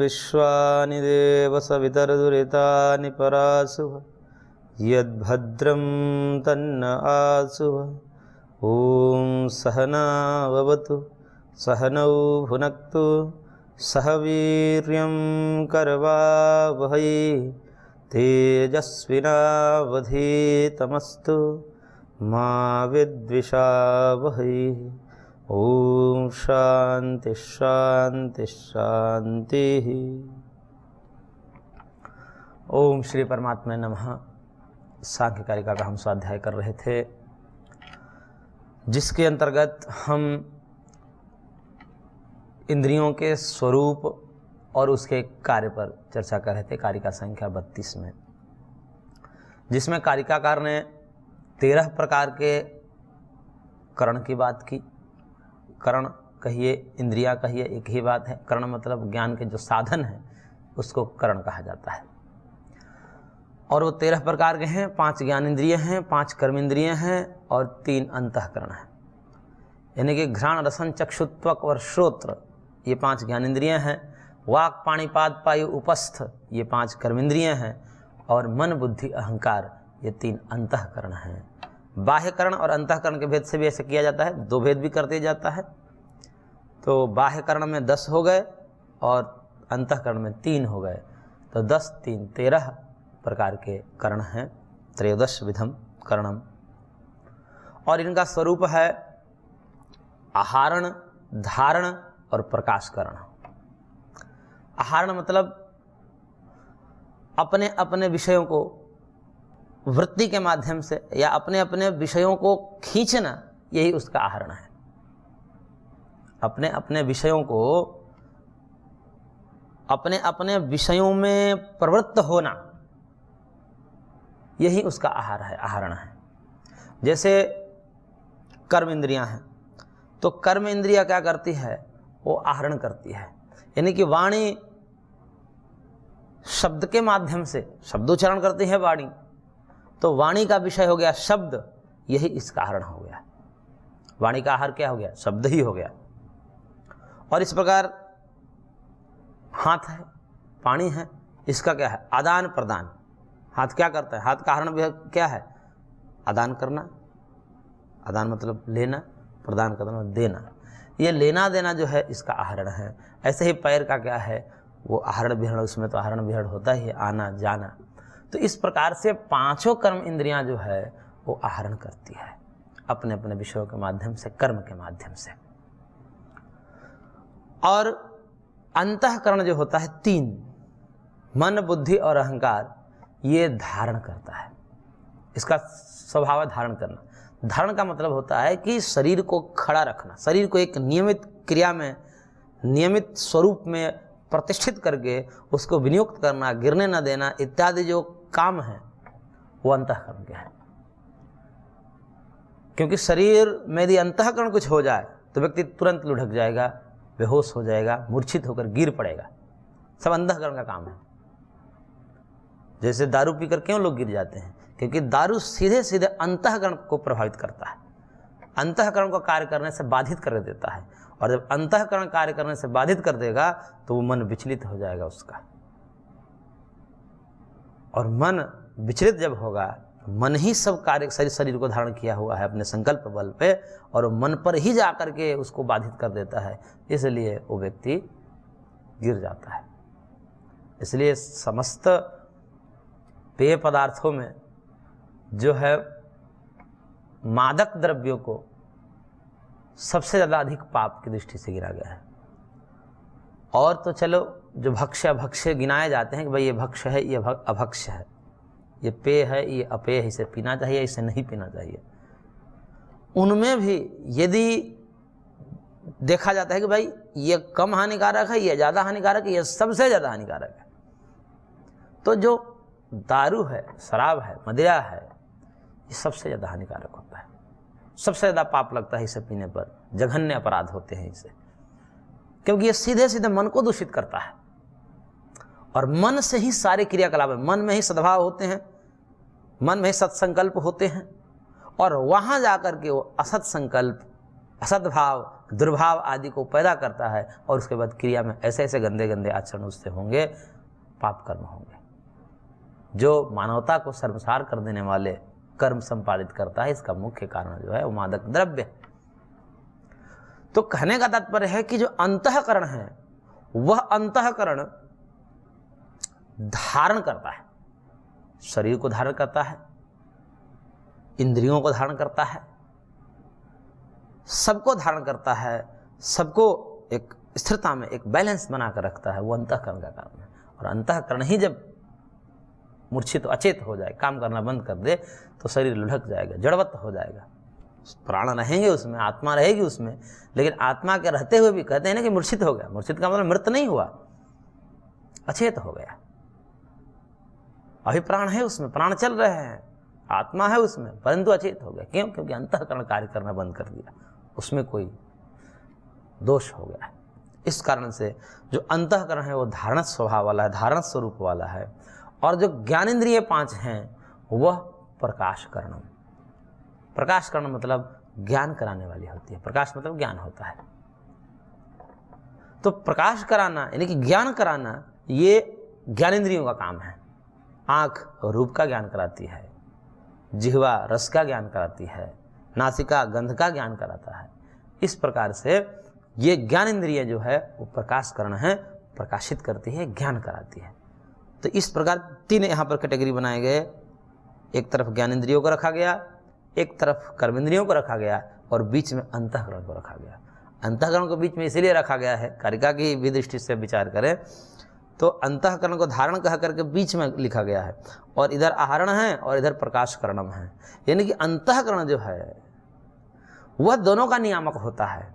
विश्वानि देव सवितर्दुरितानि परासुः यद्भद्रं तन्न आसुः। ॐ सहना भवतु सहनौ भुनक्तु सह वीर्यं करवावहै तेजस्विनावधीतमस्तु मा विद्विषावहै। ओम शांति शांति शांति। ओम श्री परमात्मा नमः। सांख्य कारिका का हम स्वाध्याय कर रहे थे, जिसके अंतर्गत हम इंद्रियों के स्वरूप और उसके कार्य पर चर्चा कर रहे थे। कारिका संख्या 32 में, जिसमें कारिकाकार ने 13 प्रकार के करण की बात की। करण कहिए, इंद्रियां कहिए, एक ही बात है। करण मतलब ज्ञान के जो साधन हैं उसको करण कहा जाता है। और वो 13 प्रकार के हैं। 5 ज्ञान इंद्रिय हैं, 5 कर्म इंद्रिय हैं और 3 अंतःकरण हैं। यानी कि घ्राण रसन चक्षु त्वक और श्रोत्र, ये 5 ज्ञान इंद्रिय हैं। वाक पाणिपाद पायु उपस्थ, ये 5 कर्म इंद्रिय हैं। और मन बुद्धि अहंकार, ये 3 अंतःकरण हैं। बाह्यकरण और अंतःकरण के भेद से भी ऐसे किया जाता है, 2 भेद भी कर दिया जाता है। तो बाह्यकरण में 10 हो गए और अंतःकरण में 3 हो गए, तो 10 3 13 प्रकार के करण हैं। 13 विधम करणम। और इनका स्वरूप है आहरण, धारण और प्रकाशकरण। आहरण मतलब अपने अपने विषयों को वृत्ति के माध्यम से या अपने अपने विषयों को खींचना, यही उसका आहरण है। अपने अपने विषयों को, अपने अपने विषयों में प्रवृत्त होना, यही उसका आहार है, आहरण है। जैसे कर्म इंद्रियां हैं, तो कर्म इंद्रिया क्या करती है? वो आहरण करती है। यानी कि वाणी शब्द के माध्यम से शब्दोच्चारण करती है वाणी, तो वाणी का विषय हो गया शब्द, यही इसका आहरण हो गया। वाणी का आहार क्या हो गया? शब्द ही हो गया। और इस प्रकार हाथ है, पानी है, इसका क्या है? आदान प्रदान। हाथ क्या करता है? हाथ का आहरण क्या है? आदान करना। आदान मतलब लेना, प्रदान करना देना। ये लेना देना जो है इसका आहरण है। ऐसे ही पैर का क्या है? वो आहरण विहरण, उसमें तो आहरण विहरण होता ही है, आना जाना। तो इस प्रकार से 5 कर्म इंद्रियां जो है वो आहरण करती है अपने अपने विषयों के माध्यम से, कर्म के माध्यम से। और अंतःकरण जो होता है 3, मन बुद्धि और अहंकार, ये धारण करता है। इसका स्वभाव है धारण करना। धारण का मतलब होता है कि शरीर को खड़ा रखना, शरीर को एक नियमित क्रिया में, नियमित स्वरूप में प्रतिष्ठित करके उसको विनियुक्त करना, गिरने न देना, इत्यादि जो काम है वो अंतःकरण के हैं। क्योंकि शरीर में यदि अंतःकरण कुछ हो जाए तो व्यक्ति तुरंत लुढ़क जाएगा, बेहोश हो जाएगा, मूर्छित होकर गिर पड़ेगा। सब अंतःकरण का काम है। जैसे दारू पीकर क्यों लोग गिर जाते हैं? क्योंकि दारू सीधे सीधे अंतःकरण को प्रभावित करता है, अंतःकरण को कार्य करने से बाधित कर देता है। और जब अंतःकरण कार्य करने से बाधित कर देगा तो वो मन विचलित हो जाएगा उसका। और मन विचलित जब होगा, मन ही सब कार्य, शरीर को धारण किया हुआ है अपने संकल्प बल पे, और मन पर ही जाकर के उसको बाधित कर देता है। इसलिए वो व्यक्ति गिर जाता है। इसलिए समस्त पेय पदार्थों में जो है मादक द्रव्यों को सबसे ज़्यादा अधिक पाप की दृष्टि से गिरा गया है। और तो चलो जो भक्ष्य अभक्ष्य गिनाए जाते हैं कि भाई ये भक्ष्य है, ये अभक्ष्य है, ये पेय है, ये अपेय है, इसे पीना चाहिए, इसे नहीं पीना चाहिए। उनमें भी यदि देखा जाता है कि भाई ये कम हानिकारक है, ये ज़्यादा हानिकारक है, ये सबसे ज़्यादा हानिकारक है, तो जो दारू है, शराब है, मदिरा है, ये सबसे ज़्यादा हानिकारक होता है। सबसे ज़्यादा पाप लगता है इसे पीने पर, जघन्य अपराध होते हैं इसे, क्योंकि ये सीधे सीधे मन को दूषित करता है। और मन से ही सारे क्रियाकलाप है, मन में ही सद्भाव होते हैं, मन में ही सत्संकल्प होते हैं, और वहाँ जाकर के वो असत संकल्प, असद्भाव, दुर्भाव आदि को पैदा करता है और उसके बाद क्रिया में ऐसे ऐसे गंदे गंदे आचरण उससे होंगे, पाप कर्म होंगे। जो मानवता को शर्मसार कर देने वाले कर्म संपादित करता है, इसका मुख्य कारण जो है वो मादक द्रव्य है। तो कहने का तात्पर्य है कि जो अंतःकरण है वह अंतःकरण धारण करता है, शरीर को धारण करता है, इंद्रियों को धारण करता है, सबको धारण करता है, सबको एक स्थिरता में एक बैलेंस बनाकर रखता है। वो अंतःकरण का काम है। और अंतःकरण ही जब मूर्छित अचेत हो जाए, काम करना बंद कर दे, तो शरीर लुढ़क जाएगा, जड़वत हो जाएगा। प्राण रहेंगे उसमें, आत्मा रहेगी उसमें, लेकिन आत्मा के रहते हुए भी कहते हैं ना कि मूर्छित हो गया। मूर्छित का मतलब मृत नहीं हुआ, अचेत हो गया। अभी प्राण है उसमें, प्राण चल रहे हैं, आत्मा है उसमें, परंतु अचेत हो गया। क्यों? क्योंकि अंतःकरण कार्य करना बंद कर दिया, उसमें कोई दोष हो गया है। इस कारण से जो अंतःकरण है वो धारण स्वभाव वाला है, धारण स्वरूप वाला है। और जो ज्ञानेंद्रिय 5 हैं वह प्रकाश करणम। प्रकाश करण मतलब ज्ञान कराने वाली होती है। प्रकाश मतलब ज्ञान होता है। तो प्रकाश कराना यानी कि ज्ञान कराना, ये ज्ञानेंद्रियों का काम है। आँख रूप का ज्ञान कराती है, जिह्वा रस का ज्ञान कराती है, नासिका गंध का ज्ञान कराता है। इस प्रकार से ये ज्ञानेंद्रिय जो है वो प्रकाश करण है, प्रकाशित करती है, ज्ञान कराती है। तो इस प्रकार 3 यहाँ पर कैटेगरी बनाए गए। एक तरफ ज्ञानेंद्रियों को रखा गया, एक तरफ कर्मेंद्रियों को रखा गया और बीच में अंतःकरण को रखा गया। अंतःकरण को बीच में इसीलिए रखा गया है, कारिका की भी दृष्टि से विचार करें तो अंतःकरण को धारण कह करके बीच में लिखा गया है, और इधर आहरण है और इधर प्रकाश करणम है। यानी कि अंतःकरण जो है वह दोनों का नियामक होता है,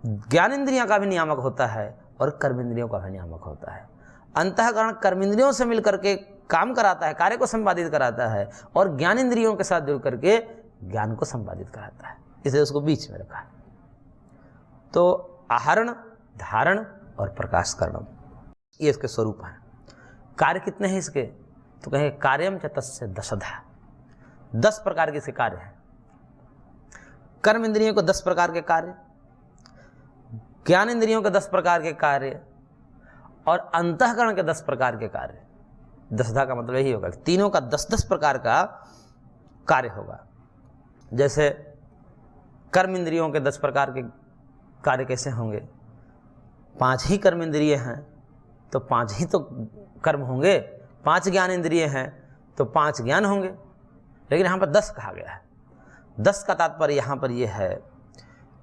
ज्ञानेंद्रियों का भी नियामक होता है और कर्मेंद्रियों का भी नियामक होता है। अंतःकरण कर्मेंद्रियों से मिलकर के काम कराता है, कार्य को संपादित कराता है, और ज्ञानेंद्रियों के साथ जुड़ करके ज्ञान को संपादित कराता है, इसलिए उसको बीच में रखा है। तो आहरण, धारण और प्रकाश करणम, ये इसके स्वरूप हैं। कार्य कितने हैं इसके? तो कहेंगे कार्यम च तस्य दशधा, 10 प्रकार के इसके कार्य हैं। कर्म इंद्रियों को 10 प्रकार के कार्य, ज्ञान इंद्रियों के 10 प्रकार के कार्य और अंतःकरण के 10 प्रकार के कार्य। दशधा का मतलब यही होगा कि तीनों का 10-10 प्रकार का कार्य होगा। जैसे कर्म इंद्रियों के 10 प्रकार के कार्य कैसे होंगे? 5 ही कर्म इंद्रिय हैं तो 5 ही तो कर्म होंगे, 5 ज्ञान इंद्रिय हैं तो 5 ज्ञान होंगे, लेकिन यहाँ पर 10 कहा गया है। 10 का तात्पर्य यहाँ पर यह है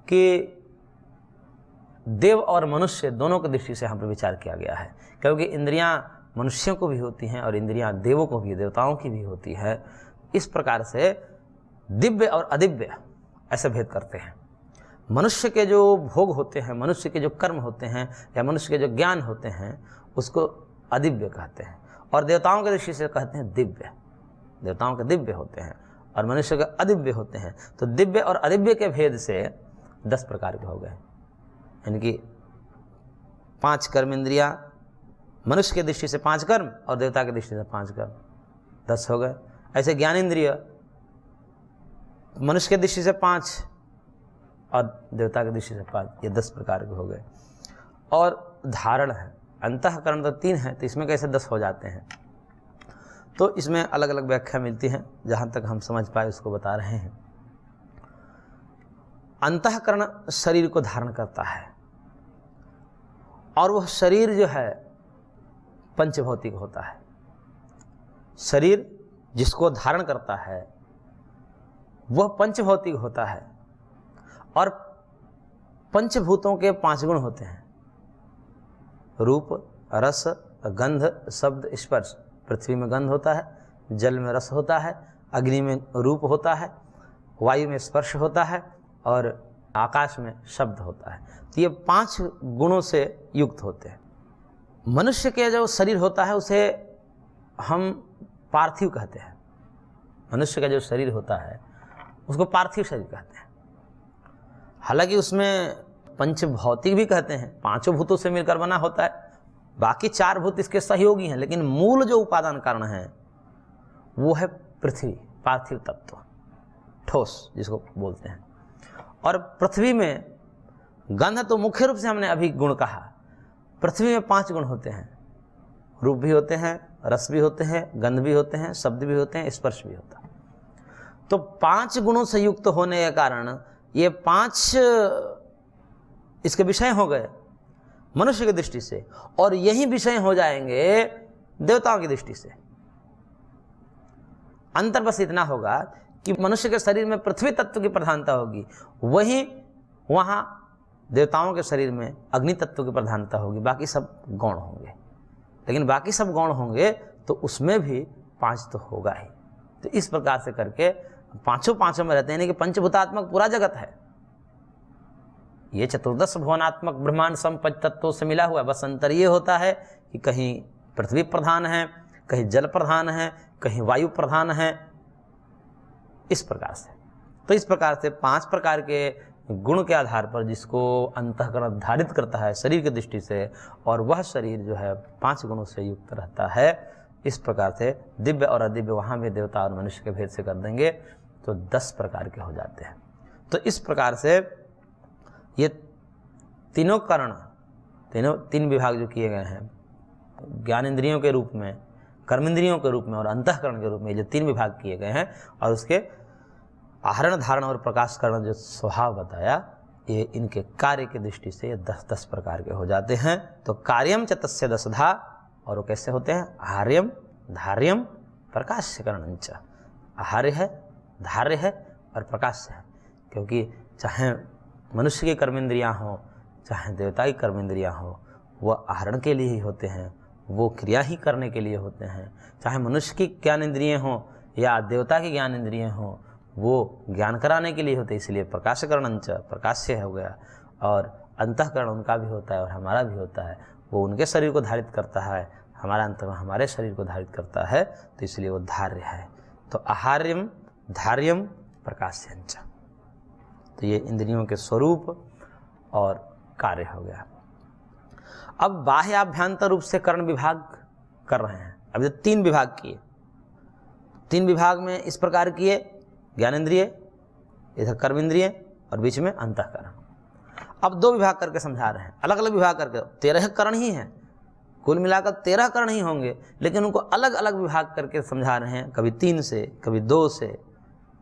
कि देव और मनुष्य दोनों की दृष्टि से यहाँ पर विचार किया गया है, क्योंकि इंद्रियां मनुष्यों को भी होती हैं और इंद्रियां देवों को भी, देवताओं की भी होती है। इस प्रकार से दिव्य और अदिव्य ऐसे भेद करते हैं। मनुष्य के जो भोग होते हैं, मनुष्य के जो कर्म होते हैं या मनुष्य के जो ज्ञान होते हैं उसको अदिव्य कहते हैं, और देवताओं की दृष्टि से कहते हैं दिव्य। देवताओं के दिव्य होते हैं और मनुष्य के अदिव्य होते हैं। तो दिव्य और अदिव्य के भेद से 10 प्रकार के हो गए, यानी कि 5 कर्म इंद्रियां, मनुष्य की दृष्टि से 5 कर्म और देवता की दृष्टि से 5 कर्म, 10 हो गए। ऐसे ज्ञानेंद्रिय मनुष्य की दृष्टि से 5 और देवता की दृष्टि से 5, ये 10 प्रकार के हो गए। और धारण है, अंतःकरण तो 3 है, तो इसमें कैसे 10 हो जाते हैं? तो इसमें अलग अलग व्याख्या मिलती है, जहाँ तक हम समझ पाए उसको बता रहे हैं। अंतःकरण शरीर को धारण करता है और वह शरीर जो है पंचभौतिक होता है। शरीर जिसको धारण करता है वह पंचभौतिक होता है, और पंचभूतों के 5 गुण होते हैं: रूप, रस, गंध, शब्द, स्पर्श। पृथ्वी में गंध होता है, जल में रस होता है, अग्नि में रूप होता है, वायु में स्पर्श होता है और आकाश में शब्द होता है। तो ये 5 गुणों से युक्त होते हैं। मनुष्य के जो शरीर होता है उसे हम पार्थिव कहते हैं। मनुष्य का जो शरीर होता है उसको पार्थिव शरीर कहते हैं। हालांकि उसमें पंचभौतिक भी कहते हैं, 5 भूतों से मिलकर बना होता है, बाकी 4 भूत इसके सहयोगी हैं, लेकिन मूल जो उपादान कारण है वो है पृथ्वी, पार्थिव तत्व, ठोस जिसको बोलते हैं। और पृथ्वी में गंध तो मुख्य रूप से हमने अभी गुण कहा, पृथ्वी में 5 गुण होते हैं, रूप भी होते हैं, रस भी होते हैं, गंध भी होते हैं, शब्द भी होते हैं, स्पर्श भी होता है। तो 5 गुणों से युक्त होने के कारण ये 5 इसके विषय हो गए मनुष्य की दृष्टि से, और यही विषय हो जाएंगे देवताओं की दृष्टि से। अंतर बस इतना होगा कि मनुष्य के शरीर में पृथ्वी तत्व की प्रधानता होगी, वहीं वहाँ देवताओं के शरीर में अग्नि तत्व की प्रधानता होगी, बाकी सब गौण होंगे। लेकिन बाकी सब गौण होंगे तो उसमें भी 5 तो होगा ही। तो इस प्रकार से करके पांचों में रहते हैं, यानी कि पंचभूतात्मक पूरा जगत है। ये चतुर्दश भुवनात्मक ब्रह्मांड संपंच तत्वों से मिला हुआ है। बस अंतर ये होता है कि कहीं पृथ्वी प्रधान है, कहीं जल प्रधान है, कहीं वायु प्रधान है, इस प्रकार से। तो इस प्रकार से 5 प्रकार के गुण के आधार पर जिसको अंतःकरण धारित करता है शरीर की दृष्टि से, और वह शरीर जो है 5 गुणों से युक्त रहता है। इस प्रकार से दिव्य और अदिव्य वहाँ भी देवता और मनुष्य के भेद से कर देंगे तो 10 प्रकार के हो जाते हैं। तो इस प्रकार से ये तीनों करण, 3 विभाग जो किए गए हैं, ज्ञानेंद्रियों के रूप में, कर्मेंद्रियों के रूप में और अंतःकरण के रूप में, जो 3 विभाग किए गए हैं, और उसके आहरण धारण और प्रकाश करण जो स्वभाव बताया, ये इनके कार्य की दृष्टि से ये 10 प्रकार के हो जाते हैं। तो कार्यम च तस्य 10धा, और वो कैसे होते हैं? आहार्यम, धार्यम, प्रकाश्यकरणं च। आहार्य है, धार्य है और प्रकाश्य है, क्योंकि चाहे मनुष्य की कर्मेंद्रियाँ हों, चाहे देवता की कर्मेंद्रियाँ हों, वह आहरण के लिए ही होते हैं, वो क्रिया ही करने के लिए होते हैं। चाहे मनुष्य की ज्ञानेंद्रियाँ हों या देवता की ज्ञानेंद्रियाँ हों, वो ज्ञान कराने के लिए होते हैं, इसलिए प्रकाशकरणं च, प्रकाश्य हो गया। और अंतःकरण उनका भी होता है और हमारा भी होता है, वो उनके शरीर को धारित करता है, हमारा अंतःकरण हमारे शरीर को धारित करता है, तो इसलिए वो धार्य है। तो आहार्यम, धार्यम, प्रकाश्यं च। तो ये इंद्रियों के स्वरूप और कार्य हो गया। अब बाह्य आभ्यंतर रूप से कर्ण विभाग कर रहे हैं। अब 3 विभाग किए, 3 विभाग में इस प्रकार किए, ज्ञानेंद्रिय, इधर कर्मेंद्रिय और बीच में अंतःकरण। अब 2 विभाग करके समझा रहे हैं, अलग अलग विभाग करके। 13 कर्ण ही हैं, कुल मिलाकर 13 कर्ण ही होंगे, लेकिन उनको अलग अलग विभाग करके समझा रहे हैं। कभी 3 से, कभी 2 से,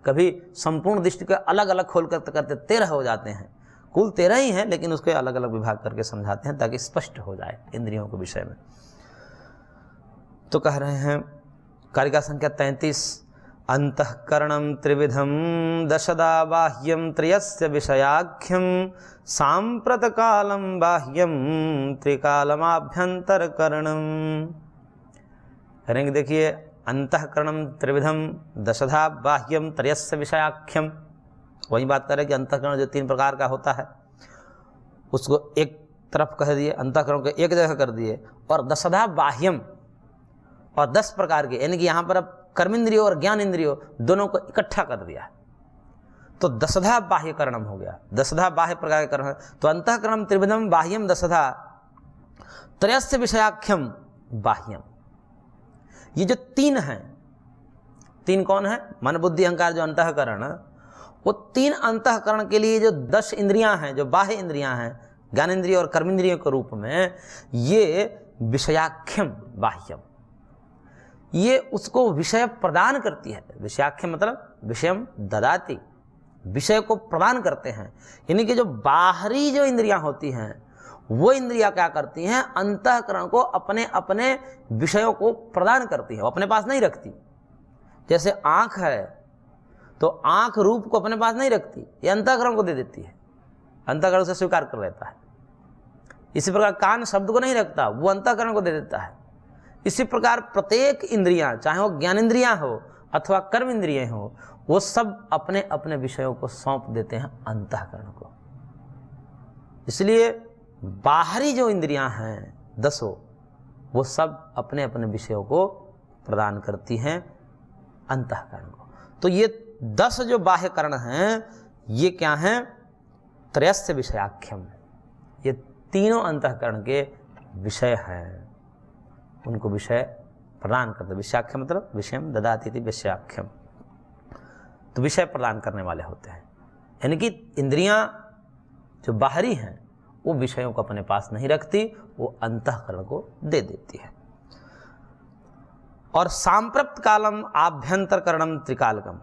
कभी संपूर्ण दृष्टि के अलग अलग खोल करते करते 13 हो जाते हैं। कुल 13 ही हैं, लेकिन उसके अलग अलग विभाग करके समझाते हैं ताकि स्पष्ट हो जाए इंद्रियों के विषय में। तो कह रहे हैं कारिका संख्या 33, अंतःकरणं त्रिविधं दशदा बाह्यं त्रयस्य विषयाख्यं सांप्रत कालं बाह्यं त्रिकालमाभ्यंतरकरणं। करेंगे, देखिए, अंतःकरणं त्रिविधं दशधा बाह्यं त्रयस्य विषयाख्यम। वही बात करें कि अंतःकरण जो 3 प्रकार का होता है उसको एक तरफ कह दिए, अंतःकरण को एक जगह कर दिए, और दशधा बाह्यम, और 10 प्रकार के, यानी कि यहाँ पर अब कर्मेंद्रियों और ज्ञान इंद्रियों दोनों को इकट्ठा कर दिया, तो 10धा बाह्य करणम हो गया। 10धा बाह्य प्रकार के करण। तो अंतःकरणं त्रिविधम बाह्यम 10धा त्रयस्य विषयाख्यम बाह्यम। ये जो 3 हैं, 3 कौन है? मन बुद्धि अहंकार जो अंतःकरण, वो 3 अंतःकरण के लिए जो 10 इंद्रियां हैं, जो बाह्य इंद्रियां हैं, ज्ञानेंद्रिय और कर्मेंद्रियों के रूप में, ये विषयाख्यम बाह्यम, ये उसको विषय प्रदान करती है। विषयाख्यम मतलब विषयम ददाति, विषय को प्रदान करते हैं। यानी कि जो बाहरी जो इंद्रियां होती हैं, वो इंद्रियां क्या करती हैं? अंतःकरण को अपने अपने विषयों को प्रदान करती है, वो अपने पास नहीं रखती। जैसे आँख है, तो आँख रूप को अपने पास नहीं रखती, ये अंतःकरण को दे देती है, अंतःकरण से स्वीकार कर लेता है। इसी प्रकार कान शब्द को नहीं रखता, वो अंतःकरण को दे देता है। इसी प्रकार प्रत्येक इंद्रियां, चाहे वो ज्ञानेंद्रियां हो अथवा कर्म इंद्रियां हो, वो सब अपने अपने विषयों को सौंप देते हैं अंतःकरण को। इसलिए बाहरी जो इंद्रियां हैं 10, वो सब अपने अपने विषयों को प्रदान करती हैं अंतःकरण को। तो ये 10 जो बाह्य करण हैं, ये क्या हैं? त्रयस्य विषयाख्यम, ये तीनों अंतःकरण के विषय हैं, उनको विषय प्रदान करते। विषयाख्यम मतलब विषयम ददाति विषयाख्यम, तो विषय प्रदान करने वाले होते हैं। यानी कि इंद्रियां जो बाहरी हैं वो विषयों को अपने पास नहीं रखती, वो अंतःकरण को दे देती है। और सांप्रप्त कालम आभ्यंतरकरणम त्रिकालकम,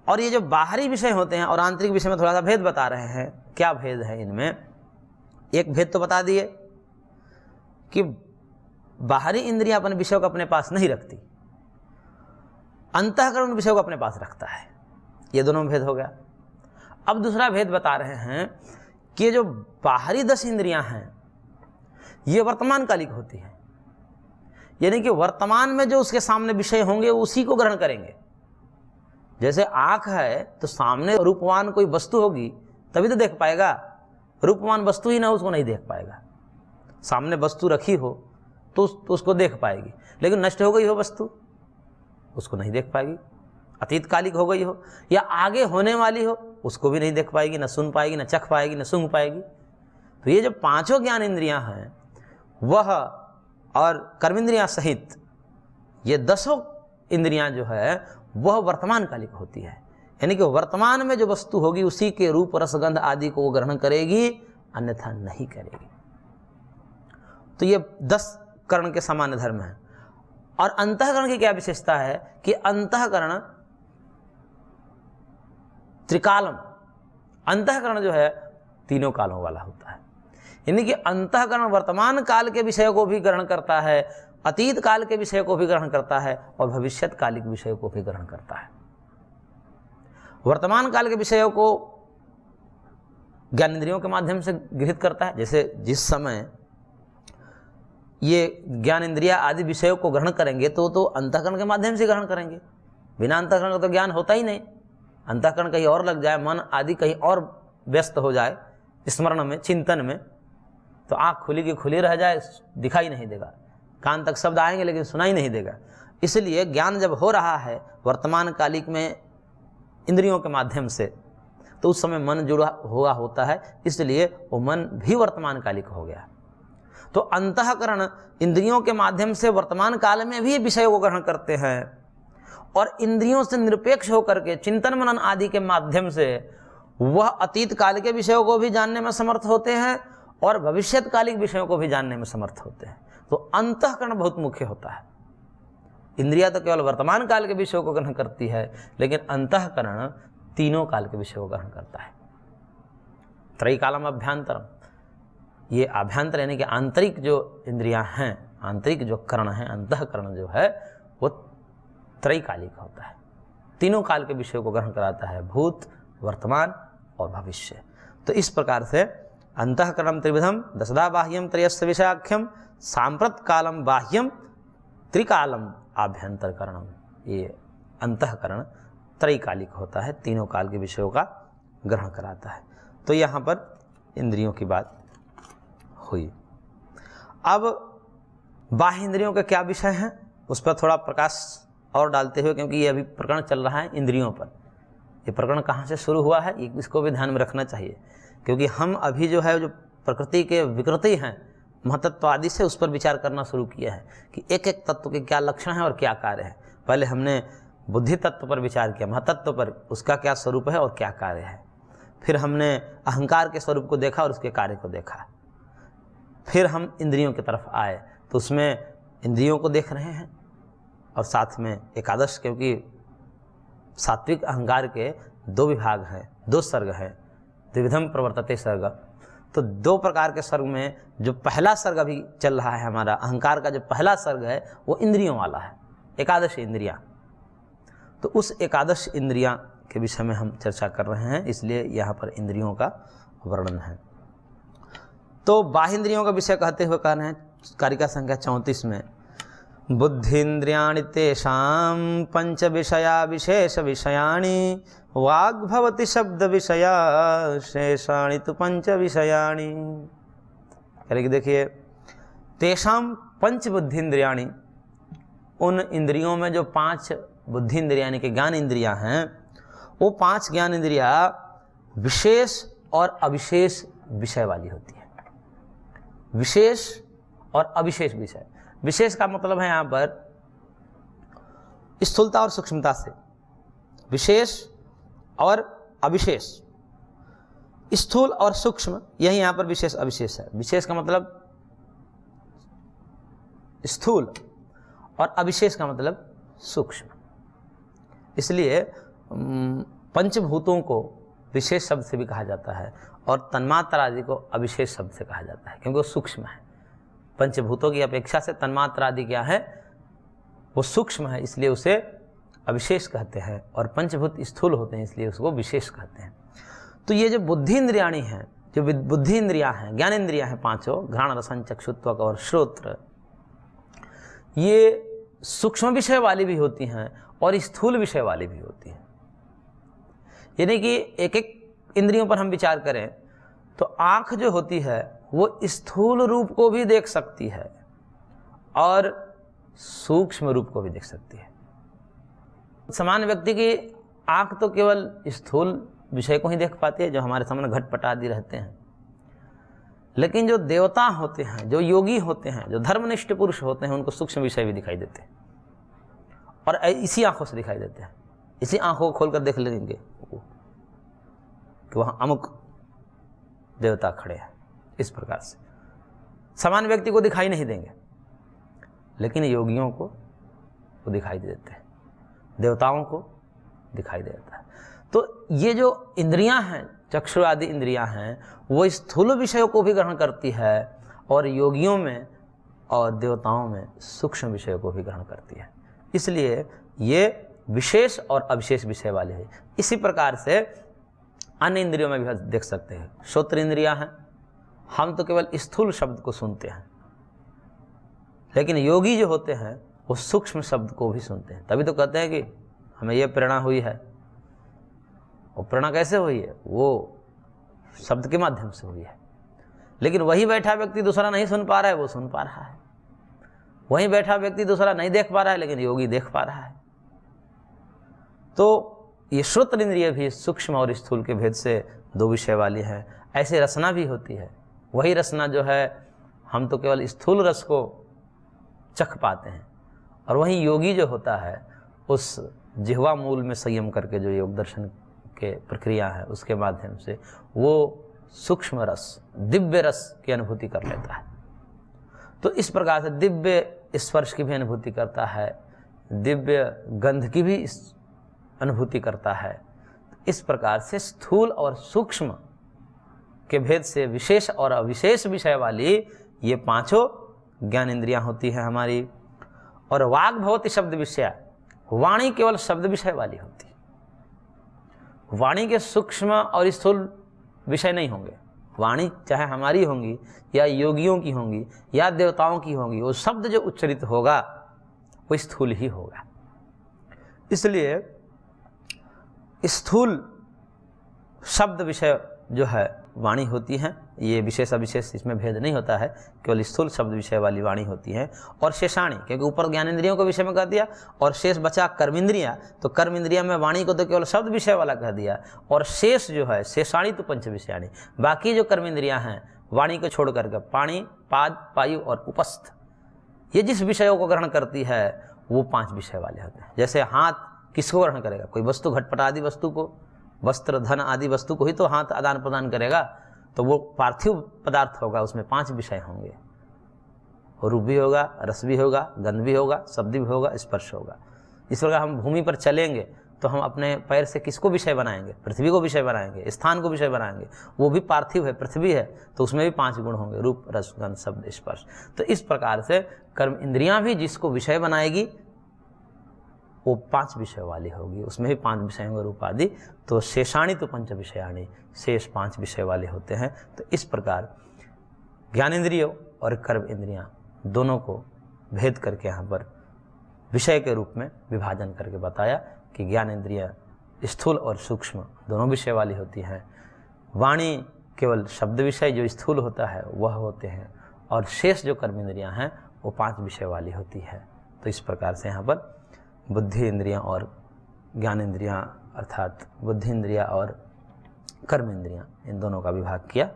और ये जो बाहरी विषय होते हैं और आंतरिक विषय में थोड़ा सा भेद बता रहे हैं। क्या भेद है इनमें? एक भेद तो बता दिए कि बाहरी इंद्रियां अपने विषय को अपने पास नहीं रखती, अंतःकरण विषय को अपने पास रखता है। ये दोनों में भेद हो गया। अब दूसरा भेद बता रहे हैं कि ये जो बाहरी 10 इंद्रियां हैं ये वर्तमान कालिक होती हैं, यानी कि वर्तमान में जो उसके सामने विषय होंगे उसी को ग्रहण करेंगे। जैसे आँख है तो सामने रूपवान कोई वस्तु होगी तभी तो देख पाएगा, रूपवान वस्तु ही ना उसको नहीं देख पाएगा। सामने वस्तु रखी हो तो उसको देख पाएगी, लेकिन नष्ट हो गई हो वस्तु उसको नहीं देख पाएगी। अतीत कालिक हो गई हो या आगे होने वाली हो उसको भी नहीं देख पाएगी, न सुन पाएगी, न चख पाएगी, न सूंघ पाएगी। तो ये जो पांचों ज्ञान इंद्रियां हैं वह और कर्मेंद्रियां सहित ये 10 इंद्रियां जो है वह वर्तमान कालिक होती है, यानी कि वर्तमान में जो वस्तु होगी उसी के रूप रसगंध आदि को वो ग्रहण करेगी, अन्यथा नहीं करेगी। तो ये 10 करण के सामान्य धर्म है। और अंतःकरण की क्या विशेषता है कि अंतःकरण त्रिकालम, अंतःकरण जो है तीनों कालों वाला होता है, यानी कि अंतःकरण वर्तमान काल के विषय को भी ग्रहण करता है, अतीत काल के विषय को भी ग्रहण करता है और भविष्यत कालिक विषय को भी ग्रहण करता है। वर्तमान काल के विषयों को ज्ञानेंद्रियों के माध्यम से गृहीत करता है। जैसे जिस समय ये ज्ञानेंद्रिया आदि विषयों को ग्रहण करेंगे तो अंतःकरण के माध्यम से ग्रहण करेंगे, बिना अंतःकरण का तो ज्ञान होता ही नहीं। अंतःकरण कहीं और लग जाए, मन आदि कहीं और व्यस्त हो जाए स्मरण में, चिंतन में, तो आँख खुली की खुली रह जाए, दिखाई नहीं देगा, कान तक शब्द आएंगे लेकिन सुनाई नहीं देगा। इसलिए ज्ञान जब हो रहा है वर्तमान कालिक में इंद्रियों के माध्यम से, तो उस समय मन जुड़ा हुआ होता है, इसलिए वो मन भी वर्तमान कालिक हो गया। तो अंतःकरण इंद्रियों के माध्यम से वर्तमान काल में भी विषयों को ग्रहण करते हैं और इंद्रियों से निरपेक्ष होकर के चिंतन मनन आदि के माध्यम से वह अतीत काल के विषयों को भी जानने में समर्थ होते हैं और भविष्यतकालिक विषयों को भी जानने में समर्थ होते हैं। तो अंतःकरण बहुत मुख्य होता है। इंद्रिया तो केवल वर्तमान काल के विषयों को ग्रहण करती है, लेकिन अंतःकरण तीनों काल के विषयों को ग्रहण करता है। त्रैकालम अभ्यांतरम, ये आभ्यंतर यानी कि आंतरिक जो इंद्रियां हैं, आंतरिक जो करण है, अंतःकरण जो है वो त्रैकालिक होता है, तीनों काल के विषयों को ग्रहण कराता है, भूत, वर्तमान और भविष्य। तो इस प्रकार से अंतःकरणम त्रिविधम दशदा बाह्यम त्रयस्य विषयाख्यम सांप्रत कालम बाह्यम त्रिकालम आभ्यंतरकरणम, ये अंतःकरण त्रैकालिक होता है, तीनों काल के विषयों का ग्रहण कराता है। तो यहाँ पर इंद्रियों की बात हुई। अब बाह्य इंद्रियों के क्या विषय हैं उस पर थोड़ा प्रकाश और डालते हुए, क्योंकि ये अभी प्रकरण चल रहा है इंद्रियों पर, ये प्रकरण कहाँ से शुरू हुआ है इसको भी ध्यान में रखना चाहिए, क्योंकि हम अभी जो है जो प्रकृति के विकृति हैं महतत्व आदि से उस पर विचार करना शुरू किया है कि एक एक तत्व के क्या लक्षण हैं और क्या कार्य है। पहले हमने बुद्धि तत्व पर विचार किया, महतत्व पर, उसका क्या स्वरूप है और क्या कार्य है। फिर हमने अहंकार के स्वरूप को देखा और उसके कार्य को देखा। फिर हम इंद्रियों की तरफ आए तो उसमें इंद्रियों को देख रहे हैं और साथ में एकादश, क्योंकि सात्विक अहंकार के 2 विभाग हैं, 2 सर्ग हैं, द्विविधम प्रवर्तते सर्ग। तो 2 प्रकार के सर्ग में जो पहला सर्ग अभी चल रहा है हमारा अहंकार का, जो पहला सर्ग है वो इंद्रियों वाला है, एकादश इंद्रियां। तो उस एकादश इंद्रियां के विषय में हम चर्चा कर रहे हैं, इसलिए यहाँ पर इंद्रियों का वर्णन है। तो बाह्य इंद्रियों का विषय कहते हुए कह रहे हैं कारिका संख्या 34 में, बुद्धिन्द्रियाणि तेषां पंच विषया विशेष विषयाणि वाग् भवति शब्द विषया शेषाणि तु पंच विषयाणि। यानी देखिए, तेषां पंच बुद्धिन्द्रियाणि, उन इंद्रियों में जो 5 बुद्धि इंद्रियां यानी कि ज्ञान इंद्रियां हैं, वो 5 ज्ञान इंद्रियां विशेष और अविशेष विषय वाली होती है। विशेष और अविशेष विषय, विशेष का मतलब है यहाँ पर स्थूलता और सूक्ष्मता से, विशेष और अविशेष स्थूल और सूक्ष्म, यही यहाँ पर विशेष अविशेष है। विशेष का मतलब स्थूल और अविशेष का मतलब सूक्ष्म। इसलिए पंचभूतों को विशेष शब्द से भी कहा जाता है और तन्मात्रा आदि को अविशेष शब्द से कहा जाता है, क्योंकि वो सूक्ष्म है। पंचभूतों की अपेक्षा से तन्मात्रा आदि क्या है, वो सूक्ष्म है, इसलिए उसे अविशेष कहते हैं, और पंचभूत स्थूल होते हैं इसलिए उसको विशेष कहते हैं। तो ये जो बुद्धि इंद्रियाणी हैं, जो बुद्धि इंद्रियां हैं, ज्ञान इंद्रियां हैं पांचों, घ्राण रसन चक्षुत्वक और श्रोत्र, ये सूक्ष्म विषय वाली भी होती हैं और स्थूल विषय वाली भी होती हैं। यानी कि एक एक इंद्रियों पर हम विचार करें तो आँख जो होती है वो स्थूल रूप को भी देख सकती है और सूक्ष्म रूप को भी देख सकती है। सामान्य व्यक्ति की आँख तो केवल स्थूल विषय को ही देख पाती है, जो हमारे सामने घटपट आदि रहते हैं, लेकिन जो देवता होते हैं, जो योगी होते हैं, जो धर्मनिष्ठ पुरुष होते हैं, उनको सूक्ष्म विषय भी दिखाई देते हैं और इसी आंखों से दिखाई देते हैं। इसी आंखों को खोलकर देख लेंगे कि वहाँ अमुक देवता खड़े हैं। इस प्रकार से सामान्य व्यक्ति को दिखाई नहीं देंगे, लेकिन योगियों को वो दिखाई दे देते हैं, देवताओं को दिखाई दे देता है। तो ये जो इंद्रियां हैं, चक्षु आदि इंद्रियां हैं, वो स्थूल विषयों को भी ग्रहण करती है और योगियों में और देवताओं में सूक्ष्म विषयों को भी ग्रहण करती है। इसलिए ये विशेष और अविशेष विषय वाले हैं। इसी प्रकार से अन्य इंद्रियों में भी देख सकते हैं। श्रोत्र इंद्रियां हैं, हम तो केवल स्थूल शब्द को सुनते हैं, लेकिन योगी जो होते हैं वो सूक्ष्म शब्द को भी सुनते हैं। तभी तो कहते हैं कि हमें ये प्रेरणा हुई है। और प्रेरणा कैसे हुई है? वो शब्द के माध्यम से हुई है। लेकिन वही बैठा व्यक्ति दूसरा नहीं सुन पा रहा है, वो सुन पा रहा है। वहीं बैठा व्यक्ति दूसरा नहीं देख पा रहा है, लेकिन योगी देख पा रहा है। तो ये श्रोत्र इंद्रिय भी सूक्ष्म और स्थूल के भेद से दो विषय वाली है। ऐसे रसना भी होती है। वही रसना जो है, हम तो केवल स्थूल रस को चख पाते हैं, और वहीं योगी जो होता है उस जिह्वा मूल में संयम करके जो योग दर्शन के प्रक्रिया है उसके माध्यम से वो सूक्ष्म रस, दिव्य रस की अनुभूति कर लेता है। तो इस प्रकार से दिव्य स्पर्श की भी अनुभूति करता है, दिव्य गंध की भी अनुभूति करता है। इस प्रकार से स्थूल और सूक्ष्म के भेद से विशेष और अविशेष विषय वाली ये पांचों ज्ञान इंद्रियां होती हैं हमारी। और वाग भवति शब्द विषय, वाणी केवल शब्द विषय वाली होती है। वाणी के सूक्ष्म और स्थूल विषय नहीं होंगे। वाणी चाहे हमारी होंगी या योगियों की होंगी या देवताओं की होंगी, वो शब्द जो उच्चरित होगा वो स्थूल ही होगा। इसलिए स्थूल शब्द विषय जो है वाणी होती हैं। ये विशेष अविशेष इसमें भेद नहीं होता है, केवल स्थूल शब्द विषय वाली वाणी होती है। और शेषाणी, क्योंकि ऊपर ज्ञानेंद्रियों के विषय में कह दिया और शेष बचा कर्मेंद्रियां, तो कर्मेंद्रियां में वाणी को तो केवल शब्द विषय वाला कह दिया, और शेष जो है शेषाणी तो पंच विषयाणी, बाकी जो कर्मेंद्रियां हैं वाणी को छोड़ करके पाणी, पाद, पायु और उपस्थ, ये जिस विषयों को ग्रहण करती है वो पांच विषय वाले होते हैं। जैसे हाथ किसको ग्रहण करेगा? कोई वस्तु, घटपट आदि वस्तु को, वस्त्र, धन आदि वस्तु को ही तो हाथ आदान प्रदान करेगा, तो वो पार्थिव पदार्थ होगा, उसमें पांच विषय होंगे। रूप भी होगा, रस भी होगा, गंध भी होगा, शब्द भी होगा, स्पर्श होगा। इस प्रकार हम भूमि पर चलेंगे तो हम अपने पैर से किसको विषय बनाएंगे? पृथ्वी को विषय बनाएंगे, स्थान को विषय बनाएंगे। वो भी पार्थिव है, पृथ्वी है, तो उसमें भी पांच गुण होंगे, रूप, रस, गंध, शब्द, स्पर्श। तो इस प्रकार से कर्म इंद्रियां भी जिसको विषय बनाएगी वो पांच विषय वाली होगी, उसमें भी पांच विषय होंगे, रूप आदि। तो शेषाणी तो पंच विषयाणी, शेष पांच विषय वाले होते हैं। तो इस प्रकार ज्ञानेंद्रियों और कर्म इंद्रियां दोनों को भेद करके यहाँ पर विषय के रूप में विभाजन करके बताया कि ज्ञानेंद्रियां स्थूल और सूक्ष्म दोनों विषय वाली होती हैं। वाणी केवल शब्द विषय जो स्थूल होता है वह होते हैं, और शेष जो कर्म इंद्रियां हैं वो पांच विषय वाली होती है। तो इस प्रकार से यहाँ पर बुद्धि इंद्रियां और ज्ञान इंद्रियां, अर्थात बुद्धि इंद्रियां और कर्म इंद्रियां, इन दोनों का विभाग किया।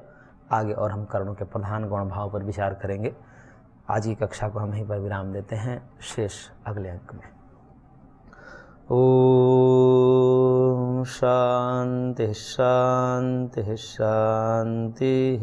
आगे और हम कर्णों के प्रधान गुण भाव पर विचार करेंगे। आज की कक्षा को हम यहीं पर विराम देते हैं, शेष अगले अंक में। ओम शांति शांति शांति।